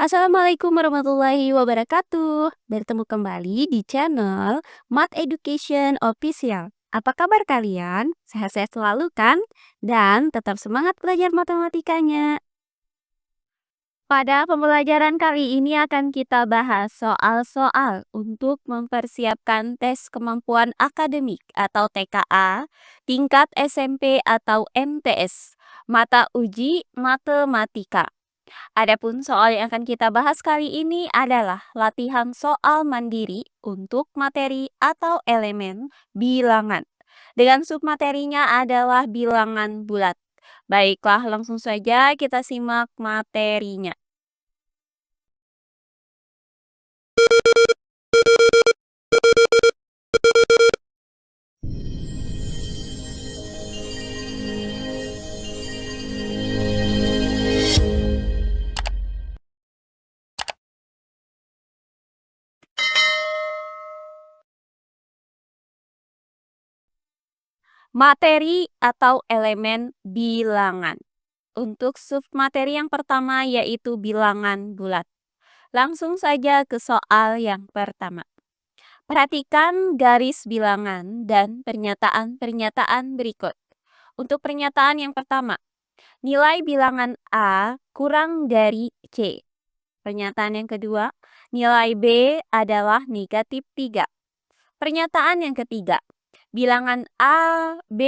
Assalamualaikum warahmatullahi wabarakatuh. Bertemu kembali di channel Math Education Official. Apa kabar kalian? Sehat-sehat selalu kan? Dan tetap semangat belajar matematikanya. Pada pembelajaran kali ini akan kita bahas soal-soal untuk mempersiapkan tes kemampuan akademik atau TKA, tingkat SMP atau MTS, mata uji matematika. Adapun soal yang akan kita bahas kali ini adalah latihan soal mandiri untuk materi atau elemen bilangan. Dengan submaterinya adalah bilangan bulat. Baiklah, langsung saja kita simak materinya. Materi atau elemen bilangan. Untuk submateri yang pertama yaitu bilangan bulat. Langsung saja ke soal yang pertama. Perhatikan garis bilangan dan pernyataan-pernyataan berikut. Untuk pernyataan yang pertama, nilai bilangan A kurang dari C. Pernyataan yang kedua, nilai B adalah negatif 3. Pernyataan yang ketiga, bilangan A, B,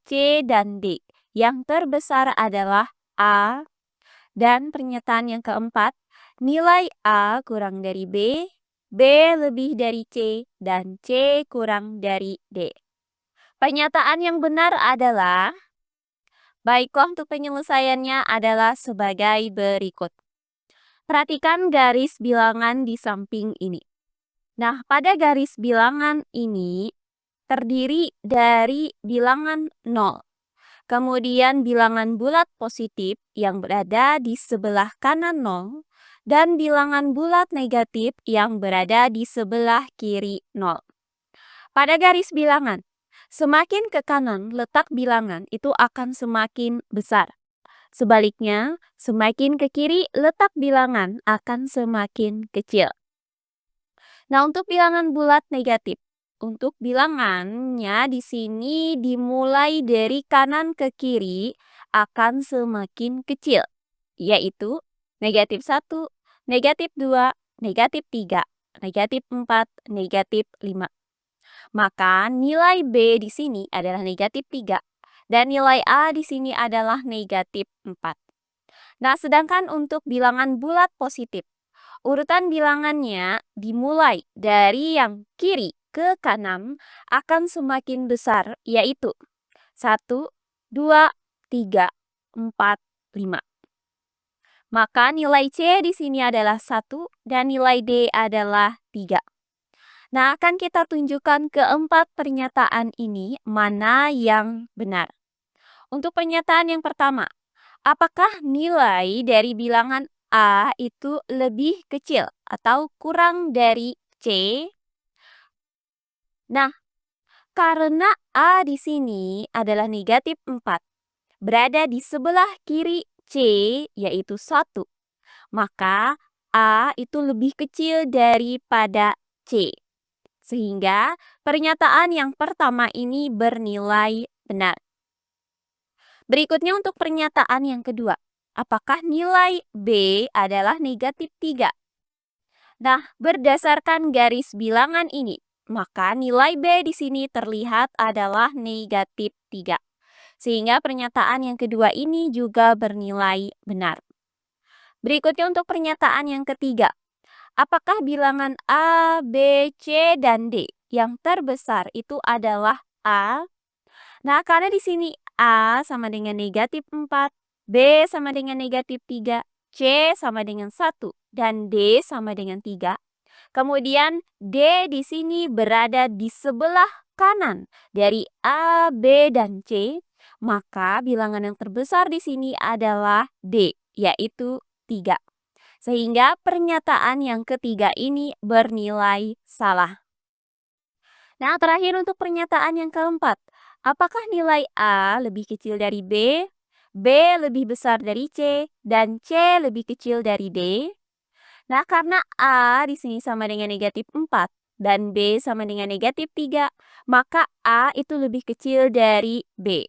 C, dan D. Yang terbesar adalah A. Dan pernyataan yang keempat, nilai A kurang dari B, B lebih dari C, dan C kurang dari D. Pernyataan yang benar adalah, baiklah untuk penyelesaiannya adalah sebagai berikut. Perhatikan garis bilangan di samping ini. Nah, pada garis bilangan ini terdiri dari bilangan 0. Kemudian bilangan bulat positif yang berada di sebelah kanan 0 dan bilangan bulat negatif yang berada di sebelah kiri 0. Pada garis bilangan, semakin ke kanan letak bilangan itu akan semakin besar. Sebaliknya, semakin ke kiri letak bilangan akan semakin kecil. Nah, untuk bilangan bulat negatif, untuk bilangannya di sini dimulai dari kanan ke kiri akan semakin kecil, yaitu negatif 1, negatif 2, negatif 3, negatif 4, negatif 5. Maka nilai B di sini adalah negatif 3 dan nilai A di sini adalah negatif 4. Nah, sedangkan untuk bilangan bulat positif, urutan bilangannya dimulai dari yang kiri ke kanan akan semakin besar, yaitu 1, 2, 3, 4, 5. Maka nilai C di sini adalah 1 dan nilai D adalah 3. Nah, akan kita tunjukkan keempat pernyataan ini mana yang benar. Untuk pernyataan yang pertama, apakah nilai dari bilangan A itu lebih kecil atau kurang dari C? Nah, karena A di sini adalah negatif 4, berada di sebelah kiri C yaitu 1, maka A itu lebih kecil daripada C. Sehingga pernyataan yang pertama ini bernilai benar. Berikutnya untuk pernyataan yang kedua. Apakah nilai B adalah negatif 3? Nah, berdasarkan garis bilangan ini, maka nilai B di sini terlihat adalah negatif 3. Sehingga pernyataan yang kedua ini juga bernilai benar. Berikutnya untuk pernyataan yang ketiga. Apakah bilangan A, B, C, dan D yang terbesar itu adalah A? Nah, karena di sini A sama dengan negatif 4, B sama dengan negatif 3, C sama dengan 1, dan D sama dengan 3. Kemudian D di sini berada di sebelah kanan dari A, B, dan C. Maka bilangan yang terbesar di sini adalah D, yaitu 3. Sehingga pernyataan yang ketiga ini bernilai salah. Nah, terakhir untuk pernyataan yang keempat. Apakah nilai A lebih kecil dari B, B lebih besar dari C, dan C lebih kecil dari D? Nah, karena A di sini sama dengan negatif 4 dan B sama dengan negatif 3, maka A itu lebih kecil dari B.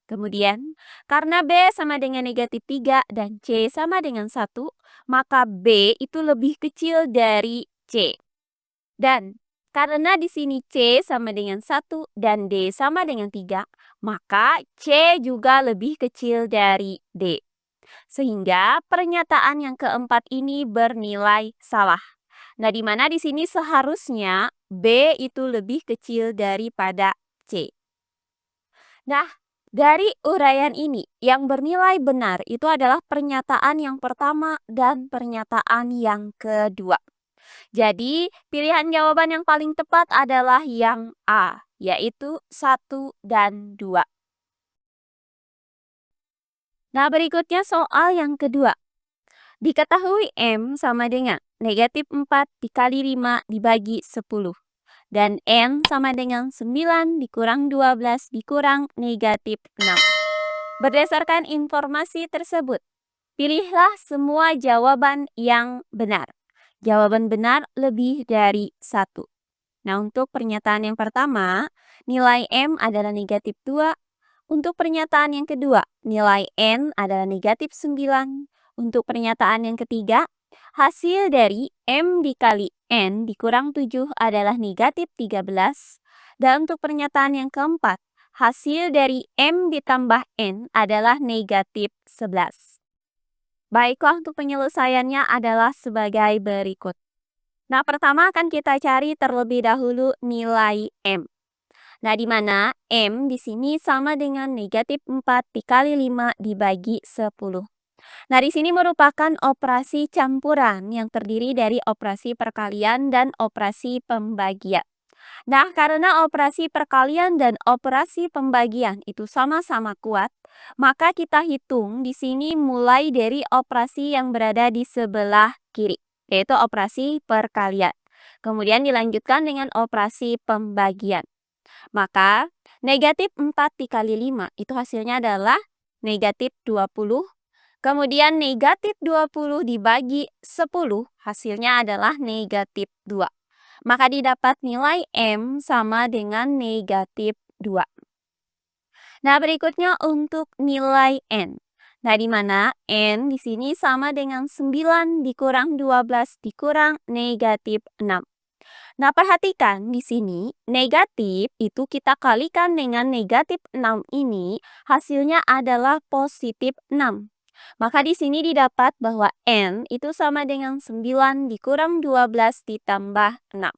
Kemudian, karena B sama dengan negatif 3 dan C sama dengan 1, maka B itu lebih kecil dari C. Dan karena di sini C sama dengan 1 dan D sama dengan 3, maka C juga lebih kecil dari D. Sehingga pernyataan yang keempat ini bernilai salah. Nah, di mana di sini seharusnya B itu lebih kecil daripada C. Nah, dari uraian ini yang bernilai benar itu adalah pernyataan yang pertama dan pernyataan yang kedua. Jadi, pilihan jawaban yang paling tepat adalah yang A, yaitu 1 dan 2. Nah, berikutnya soal yang kedua. Diketahui M sama dengan negatif 4 dikali 5 dibagi 10. Dan N sama dengan 9 dikurang 12 dikurang negatif 6. Berdasarkan informasi tersebut, pilihlah semua jawaban yang benar. Jawaban benar lebih dari 1. Nah, untuk pernyataan yang pertama, nilai M adalah negatif 2. Untuk pernyataan yang kedua, nilai N adalah negatif 9. Untuk pernyataan yang ketiga, hasil dari M dikali N dikurang 7 adalah negatif 13. Dan untuk pernyataan yang keempat, hasil dari M ditambah N adalah negatif 11. Baiklah, untuk penyelesaiannya adalah sebagai berikut. Nah, pertama akan kita cari terlebih dahulu nilai M. Nah, di mana M di sini sama dengan negatif 4 dikali 5 dibagi 10. Nah, di sini merupakan operasi campuran yang terdiri dari operasi perkalian dan operasi pembagian. Nah, karena operasi perkalian dan operasi pembagian itu sama-sama kuat, maka kita hitung di sini mulai dari operasi yang berada di sebelah kiri, yaitu operasi perkalian. Kemudian dilanjutkan dengan operasi pembagian. Maka negatif 4 dikali 5 itu hasilnya adalah negatif 20. Kemudian negatif 20 dibagi 10 hasilnya adalah negatif 2. Maka didapat nilai M sama dengan negatif 2. Nah, berikutnya untuk nilai N. Nah, di mana N di sini sama dengan 9 dikurang 12 dikurang negatif 6. Nah, perhatikan di sini negatif itu kita kalikan dengan negatif 6 ini hasilnya adalah positif 6. Maka di sini didapat bahwa N itu sama dengan 9 dikurang 12 ditambah 6.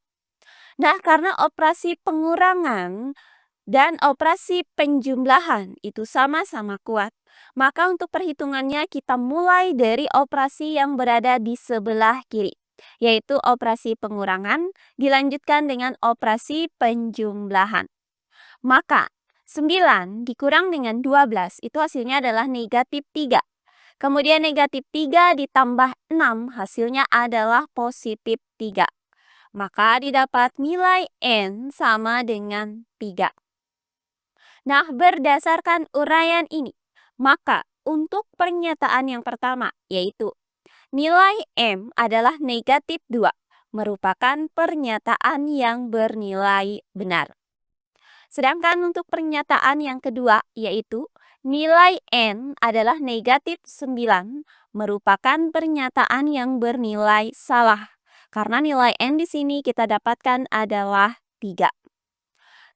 Nah, karena operasi pengurangan dan operasi penjumlahan itu sama-sama kuat, maka untuk perhitungannya kita mulai dari operasi yang berada di sebelah kiri, yaitu operasi pengurangan dilanjutkan dengan operasi penjumlahan. Maka 9 dikurang dengan 12 itu hasilnya adalah negatif 3. Kemudian negatif 3 ditambah 6 hasilnya adalah positif 3. Maka didapat nilai N sama dengan 3. Nah, berdasarkan uraian ini, maka untuk pernyataan yang pertama, yaitu nilai M adalah negatif 2, merupakan pernyataan yang bernilai benar. Sedangkan untuk pernyataan yang kedua, yaitu nilai N adalah negatif 9, merupakan pernyataan yang bernilai salah. Karena nilai N di sini kita dapatkan adalah 3.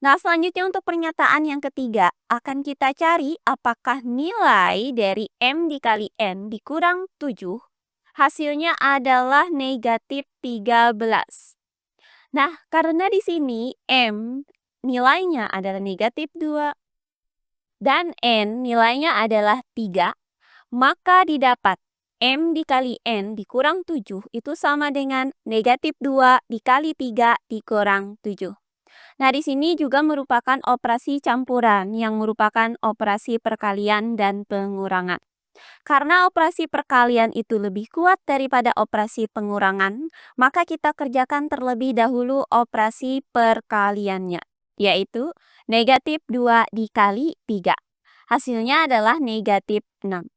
Nah, selanjutnya untuk pernyataan yang ketiga, akan kita cari apakah nilai dari M dikali N dikurang 7, hasilnya adalah negatif 13. Nah, karena di sini M nilainya adalah negatif 2 dan N nilainya adalah 3, maka didapat M dikali N dikurang 7 itu sama dengan negatif 2 dikali 3 dikurang 7. Nah, di sini juga merupakan operasi campuran yang merupakan operasi perkalian dan pengurangan. Karena operasi perkalian itu lebih kuat daripada operasi pengurangan, maka kita kerjakan terlebih dahulu operasi perkaliannya, yaitu negatif 2 dikali 3. Hasilnya adalah negatif 6.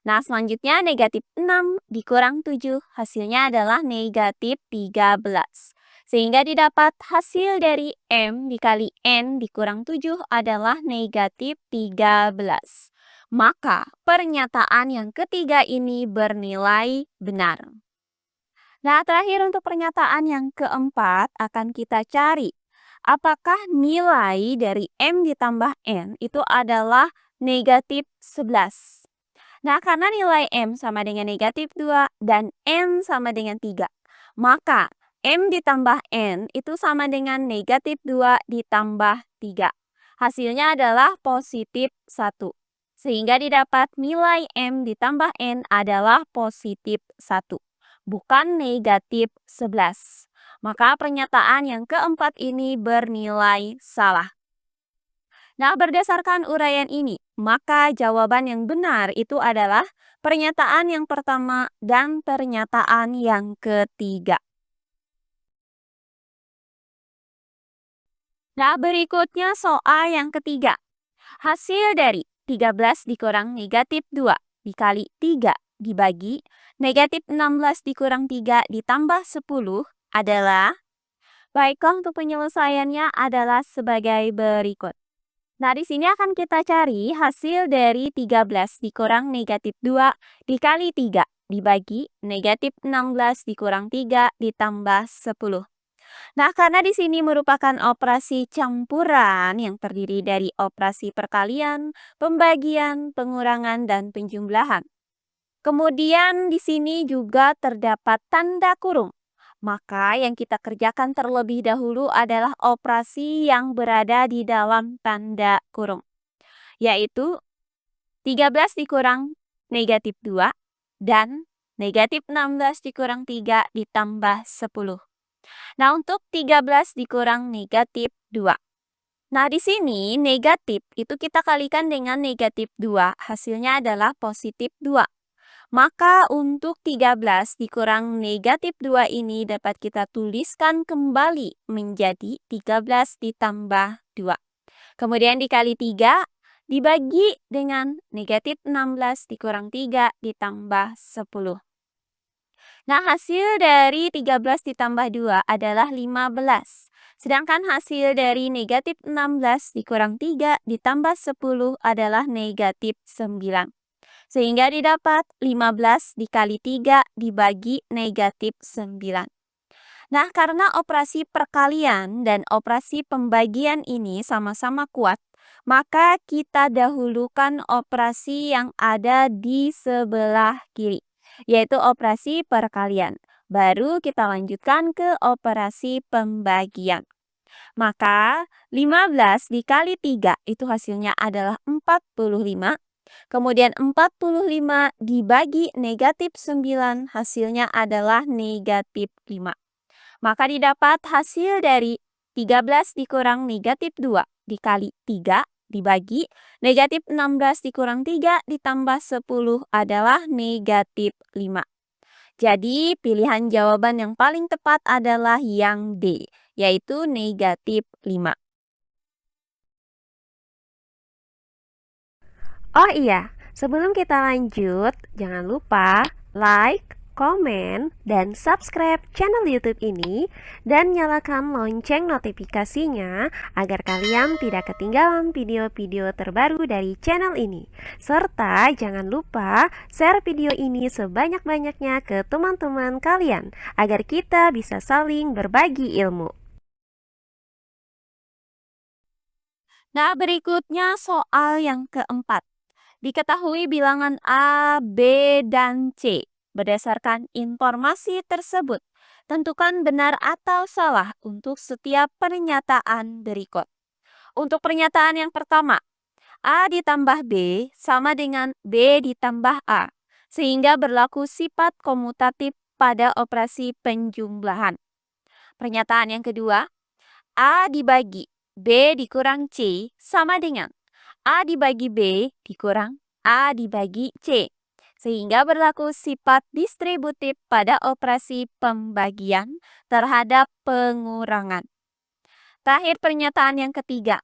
Nah, selanjutnya negatif 6 dikurang 7, hasilnya adalah negatif 13. Sehingga didapat hasil dari M dikali N dikurang 7 adalah negatif 13. Maka pernyataan yang ketiga ini bernilai benar. Nah, terakhir untuk pernyataan yang keempat akan kita cari. Apakah nilai dari M ditambah N itu adalah negatif 11? Nah, karena nilai M sama dengan negatif 2 dan N sama dengan 3, maka M ditambah N itu sama dengan negatif 2 ditambah 3. Hasilnya adalah positif 1. Sehingga didapat nilai M ditambah N adalah positif 1, bukan negatif 11. Maka pernyataan yang keempat ini bernilai salah. Nah, berdasarkan uraian ini, maka jawaban yang benar itu adalah pernyataan yang pertama dan pernyataan yang ketiga. Nah, berikutnya soal yang ketiga. Hasil dari 13 dikurang negatif 2 dikali 3 dibagi negatif 16 dikurang 3 ditambah 10 adalah, baiklah untuk penyelesaiannya adalah sebagai berikut. Nah, di sini akan kita cari hasil dari 13 dikurang negatif 2 dikali 3 dibagi negatif 16 dikurang 3 ditambah 10. Nah, karena di sini merupakan operasi campuran yang terdiri dari operasi perkalian, pembagian, pengurangan, dan penjumlahan. Kemudian di sini juga terdapat tanda kurung. Maka yang kita kerjakan terlebih dahulu adalah operasi yang berada di dalam tanda kurung, yaitu 13 dikurang negatif 2 dan negatif 16 dikurang 3 ditambah 10. Nah, untuk 13 dikurang negatif 2. Nah, di sini negatif itu kita kalikan dengan negatif 2, hasilnya adalah positif 2. Maka untuk 13 dikurang negatif 2 ini dapat kita tuliskan kembali menjadi 13 ditambah 2. Kemudian dikali 3 dibagi dengan negatif 16 dikurang 3 ditambah 10. Nah, hasil dari 13 ditambah 2 adalah 15. Sedangkan hasil dari negatif 16 dikurang 3 ditambah 10 adalah negatif 9. Sehingga didapat 15 dikali 3 dibagi negatif 9. Nah, karena operasi perkalian dan operasi pembagian ini sama-sama kuat, maka kita dahulukan operasi yang ada di sebelah kiri, yaitu operasi perkalian. Baru kita lanjutkan ke operasi pembagian. Maka 15 dikali 3 itu hasilnya adalah 45. Kemudian 45 dibagi negatif 9 hasilnya adalah negatif 5. Maka didapat hasil dari 13 dikurang negatif 2 dikali 3 dibagi negatif 16 dikurang 3 ditambah 10 adalah negatif 5. Jadi pilihan jawaban yang paling tepat adalah yang D, yaitu negatif 5. Oh iya, sebelum kita lanjut, jangan lupa like, komen, dan subscribe channel YouTube ini dan nyalakan lonceng notifikasinya agar kalian tidak ketinggalan video-video terbaru dari channel ini. Serta jangan lupa share video ini sebanyak-banyaknya ke teman-teman kalian agar kita bisa saling berbagi ilmu. Nah, berikutnya soal yang keempat. Diketahui bilangan A, B, dan C. Berdasarkan informasi tersebut, tentukan benar atau salah untuk setiap pernyataan berikut. Untuk pernyataan yang pertama, A ditambah B sama dengan B ditambah A, sehingga berlaku sifat komutatif pada operasi penjumlahan. Pernyataan yang kedua, A dibagi B dikurang C sama dengan A dibagi B dikurang A dibagi C, sehingga berlaku sifat distributif pada operasi pembagian terhadap pengurangan. Terakhir pernyataan yang ketiga,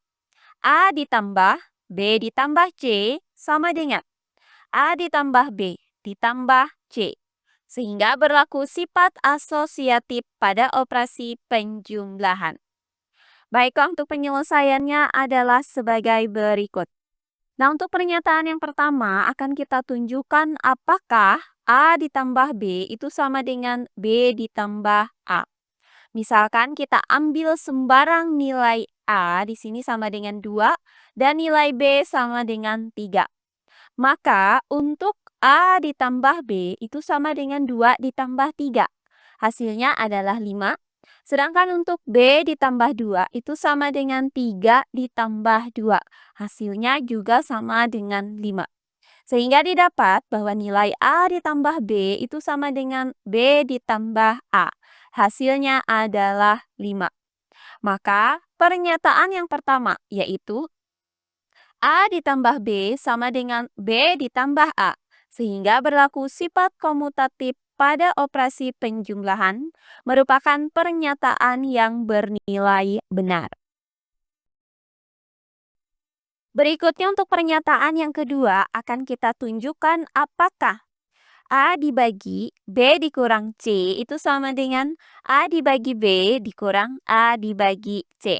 A ditambah B ditambah C sama dengan A ditambah B ditambah C, sehingga berlaku sifat asosiatif pada operasi penjumlahan. Baiklah, untuk penyelesaiannya adalah sebagai berikut. Nah, untuk pernyataan yang pertama akan kita tunjukkan apakah A ditambah B itu sama dengan B ditambah A. Misalkan kita ambil sembarang nilai A di sini sama dengan 2 dan nilai B sama dengan 3. Maka untuk A ditambah B itu sama dengan 2 ditambah 3. Hasilnya adalah 5. Sedangkan untuk B ditambah 2 itu sama dengan 3 ditambah 2. Hasilnya juga sama dengan 5. Sehingga didapat bahwa nilai A ditambah B itu sama dengan B ditambah A. Hasilnya adalah 5. Maka pernyataan yang pertama yaitu A ditambah B sama dengan B ditambah A, sehingga berlaku sifat komutatif pada operasi penjumlahan, merupakan pernyataan yang bernilai benar. Berikutnya untuk pernyataan yang kedua akan kita tunjukkan apakah A dibagi B dikurang C itu sama dengan A dibagi B dikurang A dibagi C.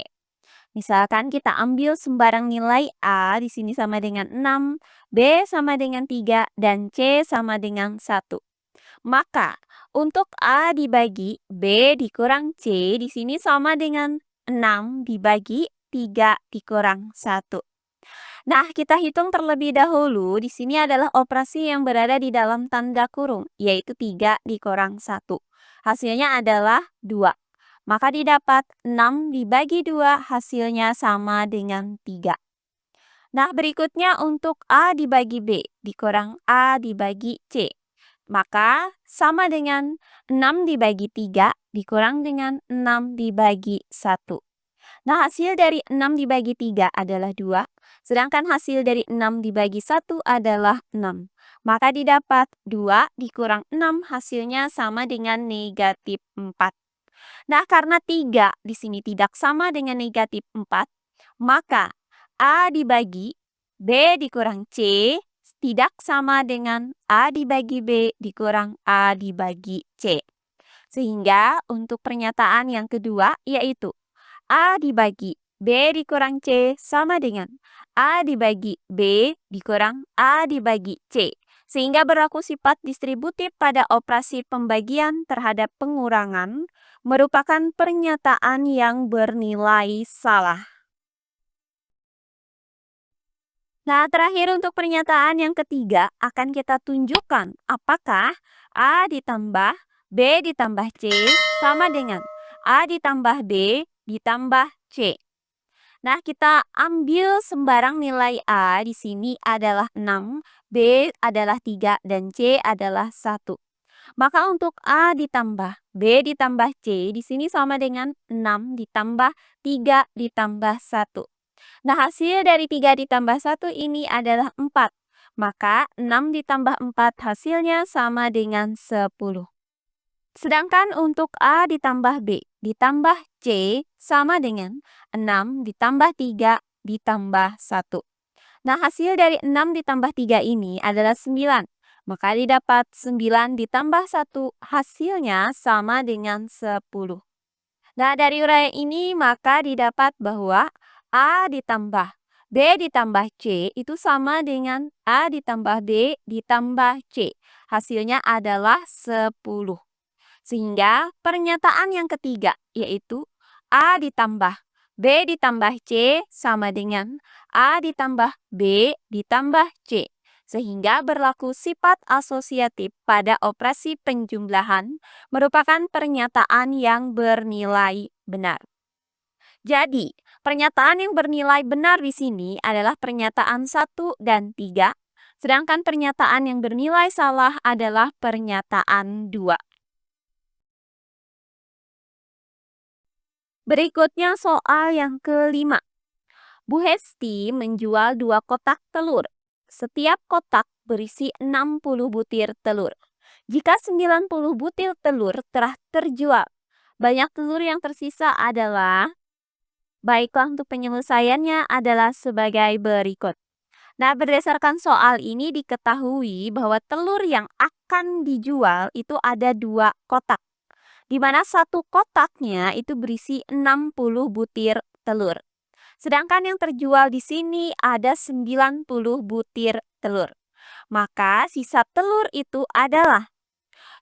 Misalkan kita ambil sembarang nilai A di sini sama dengan 6, B sama dengan 3, dan C sama dengan 1. Maka untuk A dibagi B dikurang C di sini sama dengan 6 dibagi 3 dikurang 1. Nah, kita hitung terlebih dahulu. Di sini adalah operasi yang berada di dalam tanda kurung, yaitu 3 dikurang 1. Hasilnya adalah 2. Maka didapat 6 dibagi 2 hasilnya sama dengan 3. Nah, berikutnya untuk A dibagi B dikurang A dibagi C. Maka sama dengan 6 dibagi 3 dikurang dengan 6 dibagi 1. Nah, hasil dari 6 dibagi 3 adalah 2, sedangkan hasil dari 6 dibagi 1 adalah 6. Maka didapat 2 dikurang 6 hasilnya sama dengan negatif 4. Nah, karena 3 di sini tidak sama dengan negatif 4, maka A dibagi B dikurang C tidak sama dengan A dibagi B dikurang A dibagi C. Sehingga untuk pernyataan yang kedua yaitu A dibagi B dikurang C sama dengan A dibagi B dikurang A dibagi C. Sehingga berlaku sifat distributif pada operasi pembagian terhadap pengurangan, merupakan pernyataan yang bernilai salah. Nah, terakhir untuk pernyataan yang ketiga akan kita tunjukkan apakah A ditambah B ditambah C sama dengan A ditambah B ditambah C. Nah, kita ambil sembarang nilai A di sini adalah 6, B adalah 3, dan C adalah 1. Maka untuk A ditambah B ditambah C di sini sama dengan 6 ditambah 3 ditambah 1. Nah, hasil dari 3 ditambah 1 ini adalah 4. Maka 6 ditambah 4 hasilnya sama dengan 10. Sedangkan untuk A ditambah B ditambah C sama dengan 6 ditambah 3 ditambah 1. Nah, hasil dari 6 ditambah 3 ini adalah 9. Maka didapat 9 ditambah 1 hasilnya sama dengan 10. Nah, dari uraian ini maka didapat bahwa A ditambah B ditambah C itu sama dengan A ditambah B ditambah C. Hasilnya adalah 10. Sehingga pernyataan yang ketiga yaitu A ditambah B ditambah C sama dengan A ditambah B ditambah C. Sehingga berlaku sifat asosiatif pada operasi penjumlahan, merupakan pernyataan yang bernilai benar. Jadi, pernyataan yang bernilai benar di sini adalah pernyataan 1 dan 3, sedangkan pernyataan yang bernilai salah adalah pernyataan 2. Berikutnya soal yang kelima. Bu Hesti menjual 2 kotak telur. Setiap kotak berisi 60 butir telur. Jika 90 butir telur telah terjual, banyak telur yang tersisa adalah... Baiklah, untuk penyelesaiannya adalah sebagai berikut. Nah, berdasarkan soal ini diketahui bahwa telur yang akan dijual itu ada dua kotak, di mana satu kotaknya itu berisi 60 butir telur. Sedangkan yang terjual di sini ada 90 butir telur. Maka sisa telur itu adalah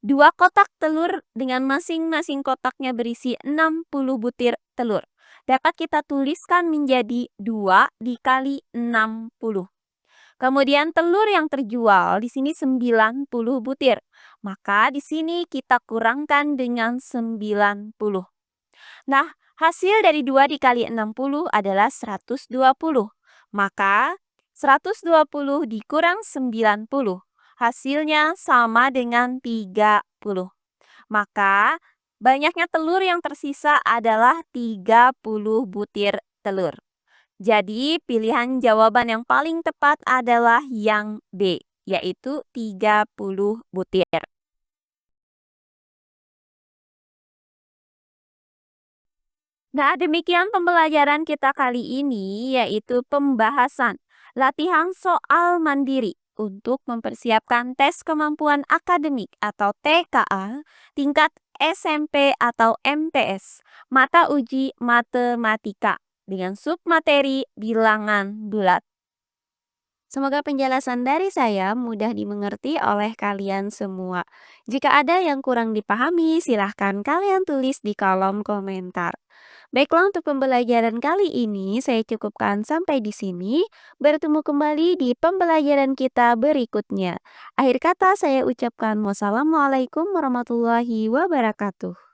dua kotak telur dengan masing-masing kotaknya berisi 60 butir telur. Dapat kita tuliskan menjadi 2 dikali 60. Kemudian telur yang terjual di sini 90 butir. Maka di sini kita kurangkan dengan 90. Nah, hasil dari 2 dikali 60 adalah 120. Maka 120 dikurang 90. Hasilnya sama dengan 30. Maka banyaknya telur yang tersisa adalah 30 butir telur. Jadi pilihan jawaban yang paling tepat adalah yang B, yaitu 30 butir. Nah, demikian pembelajaran kita kali ini, yaitu pembahasan latihan soal mandiri untuk mempersiapkan tes kemampuan akademik atau TKA tingkat SMP atau MTS, mata uji matematika dengan submateri bilangan bulat. Semoga penjelasan dari saya mudah dimengerti oleh kalian semua. Jika ada yang kurang dipahami, silahkan kalian tulis di kolom komentar. Baiklah, untuk pembelajaran kali ini saya cukupkan sampai di sini. Bertemu kembali di pembelajaran kita berikutnya. Akhir kata saya ucapkan wassalamualaikum warahmatullahi wabarakatuh.